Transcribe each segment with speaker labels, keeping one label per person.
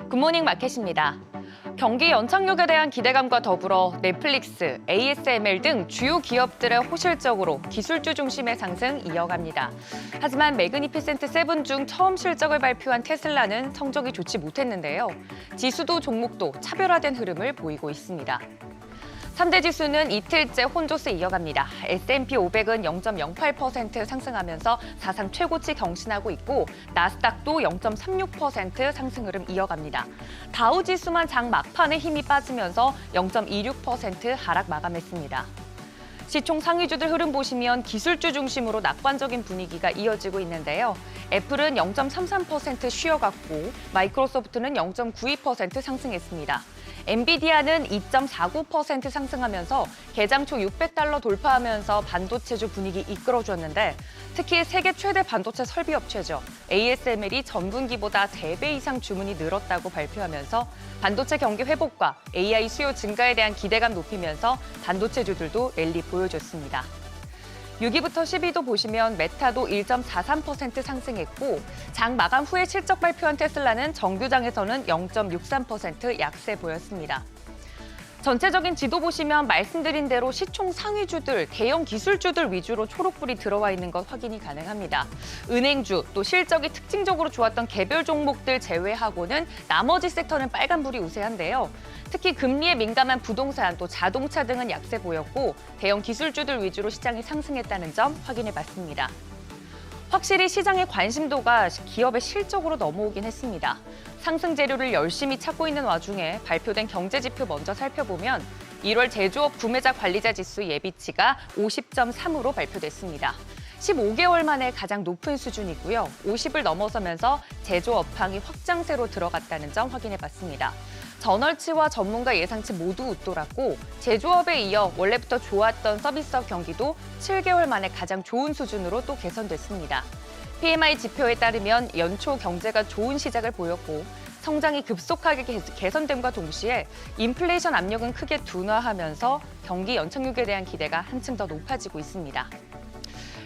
Speaker 1: 굿모닝 마켓입니다. 경기 연착륙에 대한 기대감과 더불어 넷플릭스, ASML 등 주요 기업들의 호실적으로 기술주 중심의 상승 이어갑니다. 하지만 매그니피센트 세븐 중 처음 실적을 발표한 테슬라는 성적이 좋지 못했는데요. 지수도 종목도 차별화된 흐름을 보이고 있습니다. 3대 지수는 이틀째 혼조세 이어갑니다. S&P 500은 0.08% 상승하면서 사상 최고치 경신하고 있고 나스닥도 0.36% 상승 흐름 이어갑니다. 다우 지수만 장 막판에 힘이 빠지면서 0.26% 하락 마감했습니다. 시총 상위주들 흐름 보시면 기술주 중심으로 낙관적인 분위기가 이어지고 있는데요. 애플은 0.33% 쉬어갔고 마이크로소프트는 0.92% 상승했습니다. 엔비디아는 2.49% 상승하면서 개장 초 $600 돌파하면서 반도체주 분위기 이끌어줬는데 특히 세계 최대 반도체 설비 업체죠. ASML이 전분기보다 3배 이상 주문이 늘었다고 발표하면서 반도체 경기 회복과 AI 수요 증가에 대한 기대감 높이면서 반도체주들도 랠리 보여줬습니다. 6위부터 10위도 보시면 메타도 1.43% 상승했고 장 마감 후에 실적 발표한 테슬라는 정규장에서는 0.63% 약세 보였습니다. 전체적인 지도 보시면 말씀드린 대로 시총 상위주들, 대형 기술주들 위주로 초록불이 들어와 있는 것 확인이 가능합니다. 은행주, 또 실적이 특징적으로 좋았던 개별 종목들 제외하고는 나머지 섹터는 빨간불이 우세한데요. 특히 금리에 민감한 부동산, 또 자동차 등은 약세 보였고 대형 기술주들 위주로 시장이 상승했다는 점 확인해봤습니다. 확실히 시장의 관심도가 기업의 실적으로 넘어오긴 했습니다. 상승 재료를 열심히 찾고 있는 와중에 발표된 경제 지표 먼저 살펴보면 1월 제조업 구매자 관리자 지수 예비치가 50.3으로 발표됐습니다. 15개월 만에 가장 높은 수준이고요. 50을 넘어서면서 제조업 항이 확장세로 들어갔다는 점 확인해봤습니다. 전월치와 전문가 예상치 모두 웃돌았고 제조업에 이어 원래부터 좋았던 서비스업 경기도 7개월 만에 가장 좋은 수준으로 또 개선됐습니다. PMI 지표에 따르면 연초 경제가 좋은 시작을 보였고 성장이 급속하게 개선됨과 동시에 인플레이션 압력은 크게 둔화하면서 경기 연착륙에 대한 기대가 한층 더 높아지고 있습니다.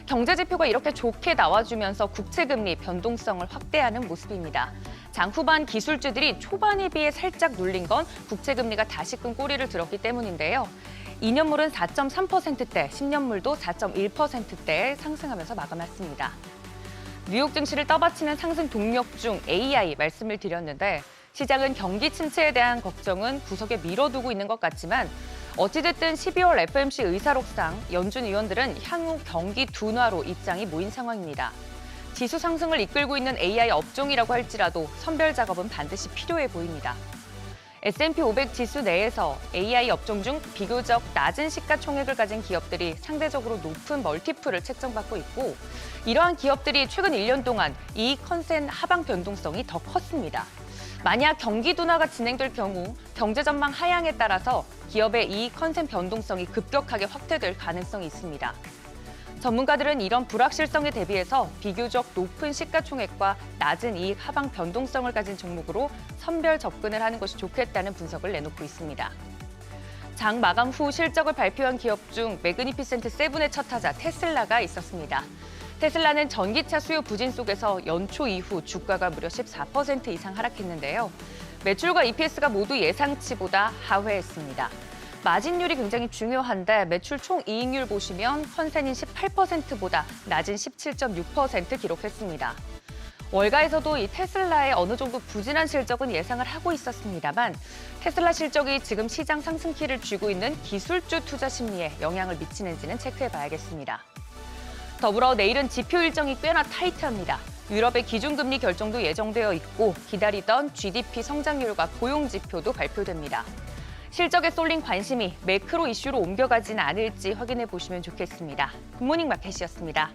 Speaker 1: 경제 지표가 이렇게 좋게 나와주면서 국채금리 변동성을 확대하는 모습입니다. 장 후반 기술주들이 초반에 비해 살짝 눌린 건 국채금리가 다시금 꼬리를 들었기 때문인데요. 2년물은 4.3%대, 10년물도 4.1%대에 상승하면서 마감했습니다. 뉴욕 증시를 떠받치는 상승 동력 중 AI 말씀을 드렸는데 시장은 경기 침체에 대한 걱정은 구석에 밀어두고 있는 것 같지만 어찌됐든 12월 FOMC 의사록상 연준 의원들은 향후 경기 둔화로 입장이 모인 상황입니다. 지수 상승을 이끌고 있는 AI 업종이라고 할지라도 선별 작업은 반드시 필요해 보입니다. S&P 500 지수 내에서 AI 업종 중 비교적 낮은 시가총액을 가진 기업들이 상대적으로 높은 멀티플을 책정받고 있고 이러한 기업들이 최근 1년 동안 이익 컨센 하방 변동성이 더 컸습니다. 만약 경기 둔화가 진행될 경우 경제 전망 하향에 따라서 기업의 이익 컨센 변동성이 급격하게 확대될 가능성이 있습니다. 전문가들은 이런 불확실성에 대비해서 비교적 높은 시가총액과 낮은 이익 하방 변동성을 가진 종목으로 선별 접근을 하는 것이 좋겠다는 분석을 내놓고 있습니다. 장 마감 후 실적을 발표한 기업 중 매그니피센트 세븐의 첫 타자 테슬라가 있었습니다. 테슬라는 전기차 수요 부진 속에서 연초 이후 주가가 무려 14% 이상 하락했는데요. 매출과 EPS가 모두 예상치보다 하회했습니다. 마진율이 굉장히 중요한데 매출 총이익률 보시면 컨센인 18%보다 낮은 17.6% 기록했습니다. 월가에서도 이 테슬라의 어느 정도 부진한 실적은 예상을 하고 있었습니다만 테슬라 실적이 지금 시장 상승기를 쥐고 있는 기술주 투자 심리에 영향을 미치는지는 체크해봐야겠습니다. 더불어 내일은 지표 일정이 꽤나 타이트합니다. 유럽의 기준금리 결정도 예정되어 있고 기다리던 GDP 성장률과 고용 지표도 발표됩니다. 실적에 쏠린 관심이 매크로 이슈로 옮겨가진 않을지 확인해 보시면 좋겠습니다. 굿모닝 마켓이었습니다.